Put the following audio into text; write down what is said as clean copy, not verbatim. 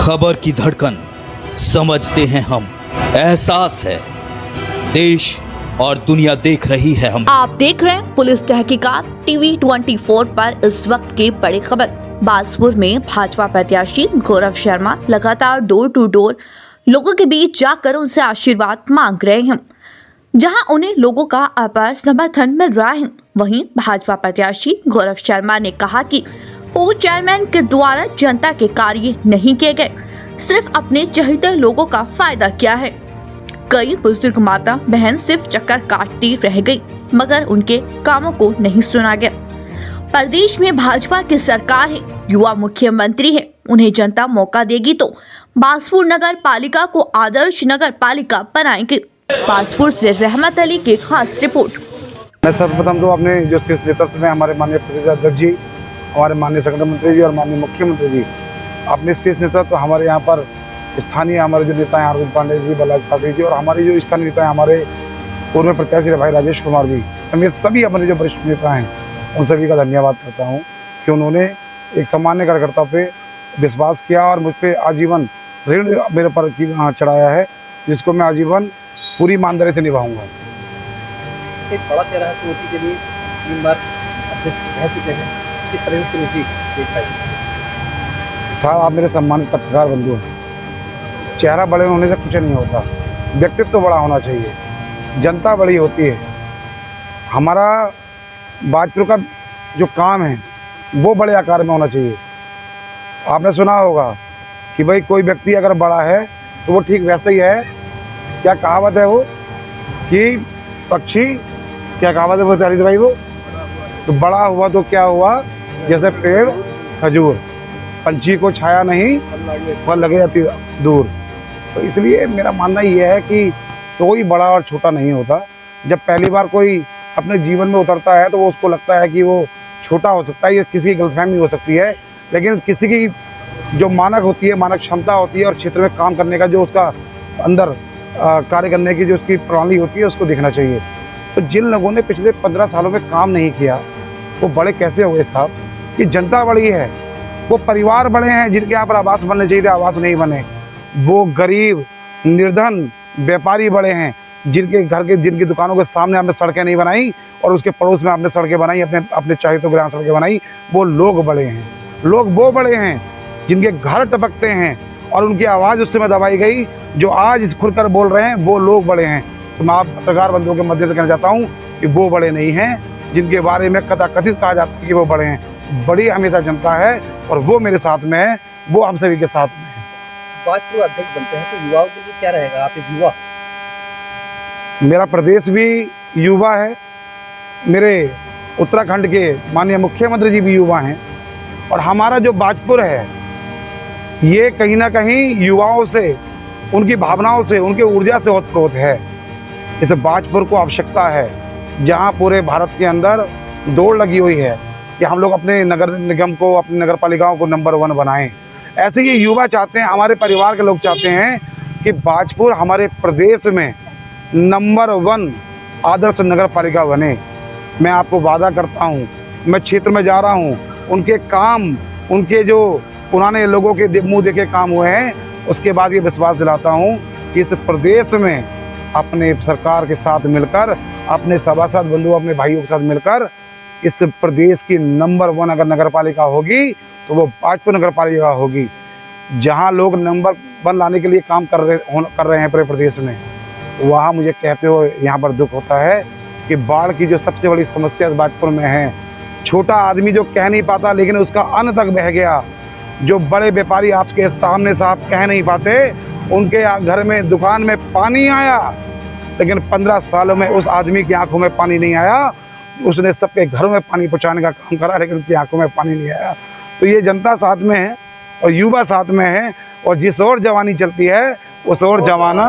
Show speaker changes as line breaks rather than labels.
खबर की धड़कन समझते हैं हम, एहसास है देश और दुनिया देख रही है हम।
आप देख रहे हैं पुलिस तहकीकात टीवी 24 पर इस वक्त की बड़ी खबर। बाजपुर में भाजपा प्रत्याशी गौरव शर्मा लगातार डोर टू डोर लोगों के बीच जाकर उनसे आशीर्वाद मांग रहे हैं, जहां उन्हें लोगों का अपार समर्थन मिल रहा है। वहीं भाजपा प्रत्याशी गौरव शर्मा ने कहा कि पूर्व चेयरमैन के द्वारा जनता के कार्य नहीं किए गए, सिर्फ अपने चहेते लोगों का फायदा किया है। कई बुजुर्ग माता बहन सिर्फ चक्कर काटती रह गई, मगर उनके कामों को नहीं सुना गया। प्रदेश में भाजपा की सरकार है, युवा मुख्यमंत्री है, उन्हें जनता मौका देगी तो बाजपुर नगर पालिका को आदर्श नगर पालिका बनाएंगे। बाजपुर से रहमत अली की खास रिपोर्ट।
मैं सर्वप्रथम तो अपने जो नेतृत्व में हमारे माननीय प्रदेश अध्यक्ष जी, हमारे माननीय संगठन मंत्री जी और माननीय मुख्यमंत्री जी, अपने शीर्ष नेतृत्व हमारे यहाँ पर स्थानीय हमारे जो नेता हैं अरविंद पांडे जी, बलराज ठाकरे जी और हमारे जो स्थानीय नेता हैं हमारे पूर्व में प्रत्याशी भाई राजेश कुमार जी, मैं सभी अपने जो वरिष्ठ नेता हैं उन सभी का धन्यवाद करता हूँ कि उन्होंने एक सामान्य कार्यकर्ता पे विश्वास किया और मुझ पर आजीवन ऋण मेरे पर चढ़ाया है, जिसको मैं आजीवन पूरी ईमानदारी से निभाऊंगा।
एक बड़ा चेहरा है चुनौती के लिए 3 बार अध्यक्ष रह चुके हैं, किस तरह से चुनौती देखा है?
साहब, आप मेरे सम्मानित पत्रकार बंधु हैं। चेहरा बड़े होने से कुछ नहीं होता, व्यक्तित्व तो बड़ा होना चाहिए, जनता बड़ी होती है। हमारा बाजपुर का जो काम है वो बड़े आकार में होना चाहिए। आपने सुना होगा कि भाई कोई व्यक्ति अगर बड़ा है तो वो ठीक वैसे ही है। क्या कहावत है वो कि पक्षी, क्या कहावत है वो तारीफ भाई, वो तो बड़ा हुआ तो क्या हुआ, जैसे पेड़ खजूर, पंछी को छाया नहीं फल लगे अति दूर। तो इसलिए मेरा मानना ये है कि कोई बड़ा और छोटा नहीं होता। जब पहली बार कोई अपने जीवन में उतरता है तो वो उसको लगता है कि वो छोटा हो सकता है, ये किसी की गलतफहमी हो सकती है, लेकिन किसी की जो मानक होती है, मानक क्षमता होती है और क्षेत्र में काम करने का जो उसका अंदर कार्य करने की जो उसकी प्रणाली होती है उसको देखना चाहिए। तो जिन लोगों ने पिछले 15 सालों में काम नहीं किया वो बड़े कैसे हुए साहब? कि जनता बड़ी है, वो परिवार बड़े हैं जिनके यहाँ पर आवास बनने चाहिए थे, आवास नहीं बने। वो गरीब निर्धन व्यापारी बड़े हैं जिनके घर के जिनकी दुकानों के सामने आपने सड़कें नहीं बनाई और उसके पड़ोस में आपने सड़कें बनाई, अपने चाहिए ग्राम सड़कें बनाई। वो लोग बड़े हैं, लोग वो बड़े हैं जिनके घर टपकते हैं और उनकी आवाज़ उस समय दबाई गई, जो आज खुलकर बोल रहे हैं वो लोग बड़े हैं। तो मैं आप पत्रकार बंधुओं के मध्य से कहना चाहता हूँ कि वो बड़े नहीं हैं जिनके बारे में कथाकथित कहा जाता है कि वो बड़े हैं। बड़ी हमेशा जनता है और वो मेरे साथ में है, वो हम सभी के साथ में है।
बाजपुर अध्यक्ष बनते हैं तो युवाओं के लिए क्या रहेगा? आप एक युवा,
मेरा प्रदेश भी युवा है, मेरे उत्तराखंड के माननीय मुख्यमंत्री जी भी युवा हैं और हमारा जो बाजपुर है ये कहीं ना कहीं युवाओं से, उनकी भावनाओं से, उनकी ऊर्जा से ओतप्रोत है। इस बाजपुर को आवश्यकता है, जहां पूरे भारत के अंदर दौड़ लगी हुई है कि हम लोग अपने नगर निगम को, अपनी नगर पालिकाओं को नंबर 1 बनाएं। ऐसे ही युवा चाहते हैं, हमारे परिवार के लोग चाहते हैं कि बाजपुर हमारे प्रदेश में नंबर 1 आदर्श नगर पालिका बने। मैं आपको वादा करता हूँ, मैं क्षेत्र में जा रहा हूँ, उनके काम, उनके जो पुराने लोगों के मुँह देखे काम हुए हैं, उसके बाद ये विश्वास दिलाता हूँ कि इस प्रदेश में अपने सरकार के साथ मिलकर, अपने सभासद बंधु, अपने भाइयों के साथ मिलकर इस प्रदेश की नंबर 1 अगर नगर पालिका होगी तो वो बाजपुर नगर पालिका होगी, जहाँ लोग नंबर 1 लाने के लिए काम कर रहे हैं पूरे प्रदेश में। वहाँ मुझे कहते हुए यहाँ पर दुख होता है कि बाढ़ की जो सबसे बड़ी समस्या बाजपुर में है, छोटा आदमी जो कह नहीं पाता लेकिन उसका अन्न तक बह गया, जो बड़े व्यापारी आपके सामने से आप कह नहीं पाते, उनके घर में दुकान में पानी आया लेकिन 15 सालों में उस आदमी की आंखों में पानी नहीं आया। उसने सबके घरों में पानी पहुंचाने का काम करा लेकिन उनकी आंखों में पानी नहीं आया। तो ये जनता साथ में है और युवा साथ में है और जिस ओर जवानी चलती है उस ओर जमाना